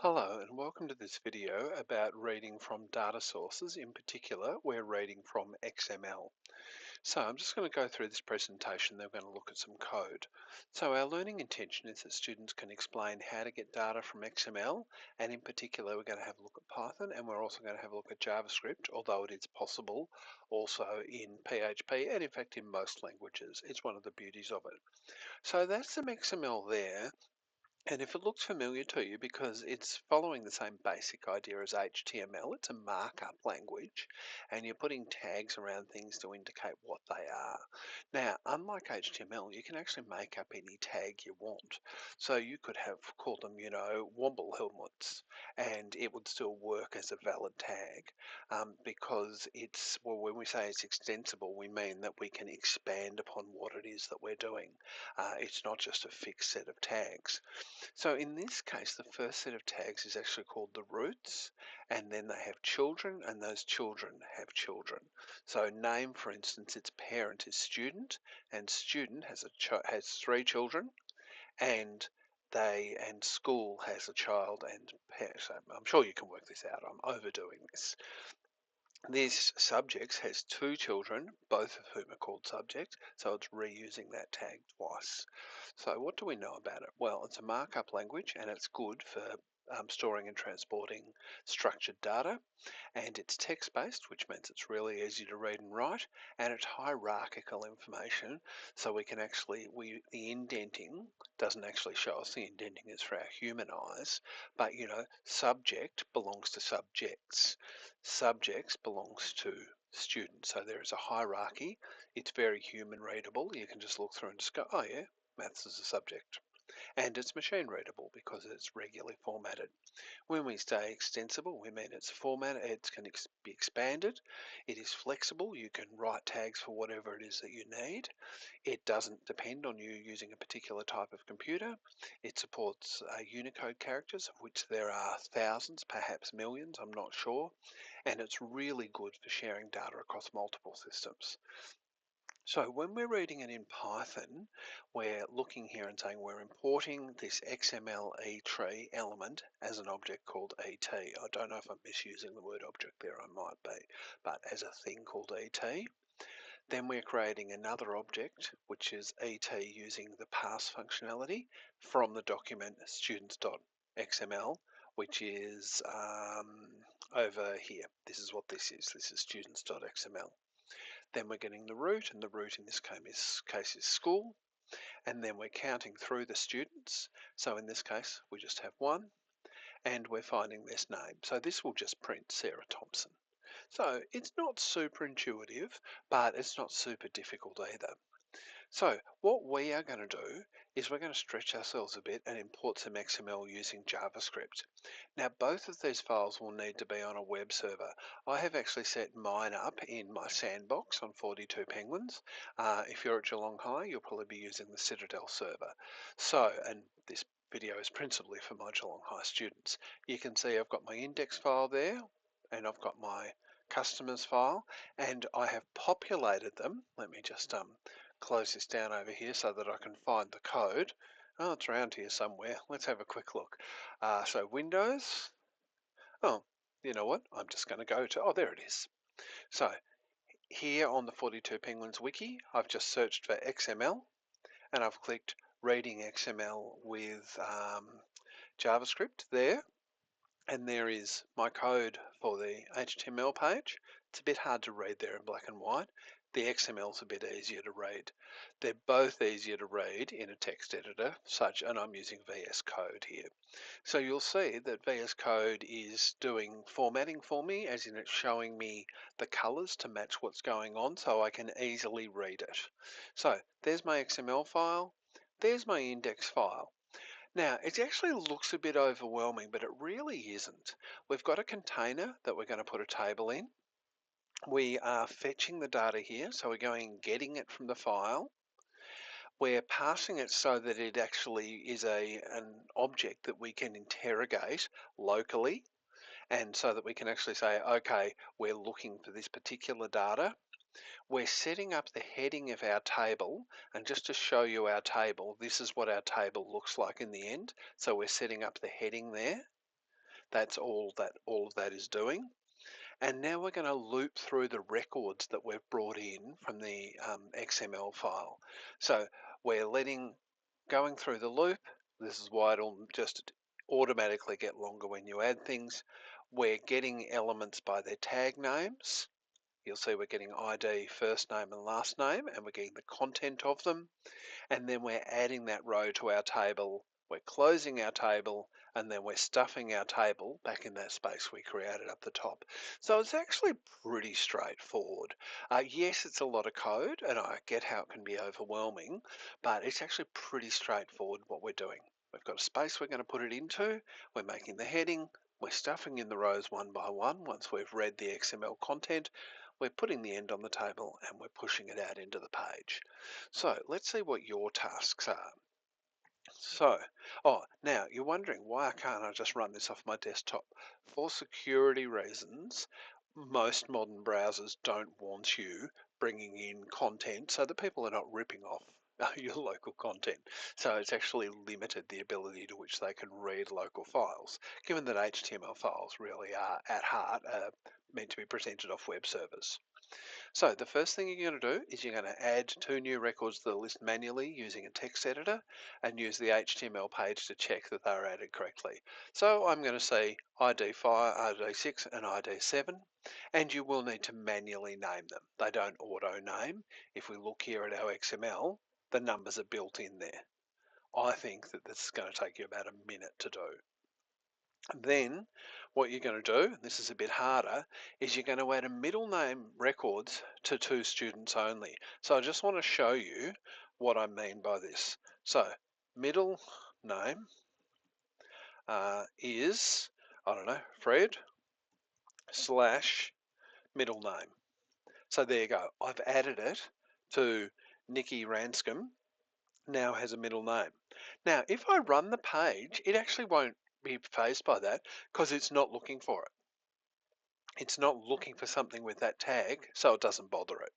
Hello and welcome to this video about reading from data sources. In particular, we're reading from XML. So I'm just going to go through this presentation, then we're going to look at some code. So our learning intention is that students can explain how to get data from XML, and in particular we're going to have a look at Python, and we're also going to have a look at JavaScript, although it is possible also in PHP, and in fact in most languages. It's one of the beauties of it. So that's some XML there. And if it looks familiar to you because it's following the same basic idea as HTML, it's a markup language and you're putting tags around things to indicate what they are. Now, unlike HTML, you can actually make up any tag you want. So you could have called them, womble helmets, and it would still work as a valid tag because well, when we say it's extensible, we mean that we can expand upon what it is that we're doing. It's not just a fixed set of tags. So in this case, the first set of tags is actually called the roots, and then they have children, and those children have children. So name, for instance, its parent is student, and student has three children, and school has a child and parent. So I'm sure you can work this out. I'm overdoing this. This subjects has two children, both of whom are called subject, so it's reusing that tag twice. So what do we know about it? Well, it's a markup language and it's good for storing and transporting structured data, and it's text-based, which means it's really easy to read and write, and it's hierarchical information, so we can actually, the indenting doesn't actually show us. The indenting is for our human eyes, but subject belongs to subjects. Subjects belongs to students. So there is a hierarchy. It's very human readable. You can just look through and just go, oh yeah, maths is a subject. And it's machine readable because it's regularly formatted. When we say extensible, we mean it's formatted, it can be expanded, it is flexible, you can write tags for whatever it is that you need. It doesn't depend on you using a particular type of computer. It supports Unicode characters, of which there are thousands, perhaps millions, I'm not sure. And it's really good for sharing data across multiple systems. So when we're reading it in Python, we're looking here and saying we're importing this XML tree element as an object called ET. I don't know if I'm misusing the word object there, I might be, but as a thing called ET. Then we're creating another object, which is ET using the pass functionality from the document students.xml, which is over here. This is what this is. This is students.xml. Then we're getting the root, and the root in this case is school. And then we're counting through the students. So in this case, we just have one, and we're finding this name. So this will just print Sarah Thompson. So it's not super intuitive, but it's not super difficult either. So what we are going to do is we're going to stretch ourselves a bit and import some XML using JavaScript. Now both of these files will need to be on a web server. I have actually set mine up in my sandbox on 42 Penguins. If you're at Geelong High, you'll probably be using the Citadel server. So, and this video is principally for my Geelong High students. You can see I've got my index file there, and I've got my customers file, and I have populated them. Let me just close this down over here so that I can find the code. Oh, it's around here somewhere. Let's have a quick look. So Windows. Oh, you know what? I'm just going to go to, oh, there it is. So here on the 42 Penguins wiki, I've just searched for XML and I've clicked reading XML with JavaScript there. And there is my code for the HTML page. It's a bit hard to read there in black and white. The XML's a bit easier to read. They're both easier to read in a text editor, and I'm using VS Code here. So you'll see that VS Code is doing formatting for me, as in it's showing me the colors to match what's going on so I can easily read it. So there's my XML file, there's my index file. Now, it actually looks a bit overwhelming, but it really isn't. We've got a container that we're going to put a table in. We are fetching the data here, so we're going and getting it from the file. We're passing it so that it actually is an object that we can interrogate locally, and so that we can actually say, okay, we're looking for this particular data. We're setting up the heading of our table, and just to show you our table, this is what our table looks like in the end. So we're setting up the heading there. That's all of that is doing. And now we're going to loop through the records that we've brought in from the XML file. So we're going through the loop. This is why it'll just automatically get longer when you add things. We're getting elements by their tag names. You'll see we're getting ID, first name and last name, and we're getting the content of them. And then we're adding that row to our table. We're closing our table, and then we're stuffing our table back in that space we created up the top. So it's actually pretty straightforward. Yes, it's a lot of code, and I get how it can be overwhelming, but it's actually pretty straightforward what we're doing. We've got a space we're going to put it into. We're making the heading. We're stuffing in the rows one by one once we've read the XML content. We're putting the end on the table, and we're pushing it out into the page. So let's see what your tasks are. So, now you're wondering why can't I just run this off my desktop? For security reasons, most modern browsers don't want you bringing in content so that people are not ripping off your local content. So it's actually limited the ability to which they can read local files, given that HTML files really are at heart meant to be presented off web servers. So the first thing you're going to do is you're going to add 2 new records to the list manually using a text editor and use the HTML page to check that they're added correctly. So I'm going to say ID5, ID6 and ID7, and you will need to manually name them. They don't auto-name. If we look here at our XML, the numbers are built in there. I think that this is going to take you about a minute to do. Then what you're going to do, and this is a bit harder, is you're going to add a middle name records to 2 students only. So I just want to show you what I mean by this. So middle name is, I don't know, Fred slash middle name. So there you go. I've added it to Nikki Ranscombe, now has a middle name. Now, if I run the page, it actually won't be faced by that because it's not looking for it. It's not looking for something with that tag, so it doesn't bother it.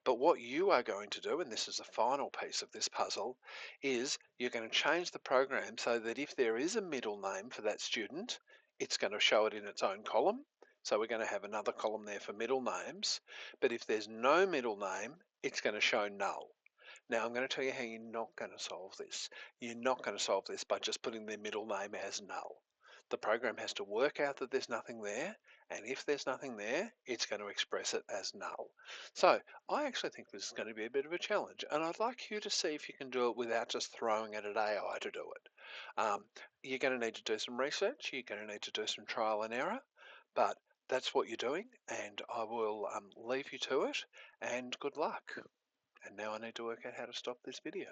But what you are going to do, and this is the final piece of this puzzle, is you're going to change the program so that if there is a middle name for that student, it's going to show it in its own column. So we're going to have another column there for middle names. But if there's no middle name, it's going to show null. Now I'm going to tell you how you're not going to solve this. You're not going to solve this by just putting their middle name as null. The program has to work out that there's nothing there, and if there's nothing there, it's going to express it as null. So I actually think this is going to be a bit of a challenge, and I'd like you to see if you can do it without just throwing it at AI to do it. You're going to need to do some research, you're going to need to do some trial and error, but that's what you're doing, and I will leave you to it, and good luck. And now I need to work out how to stop this video.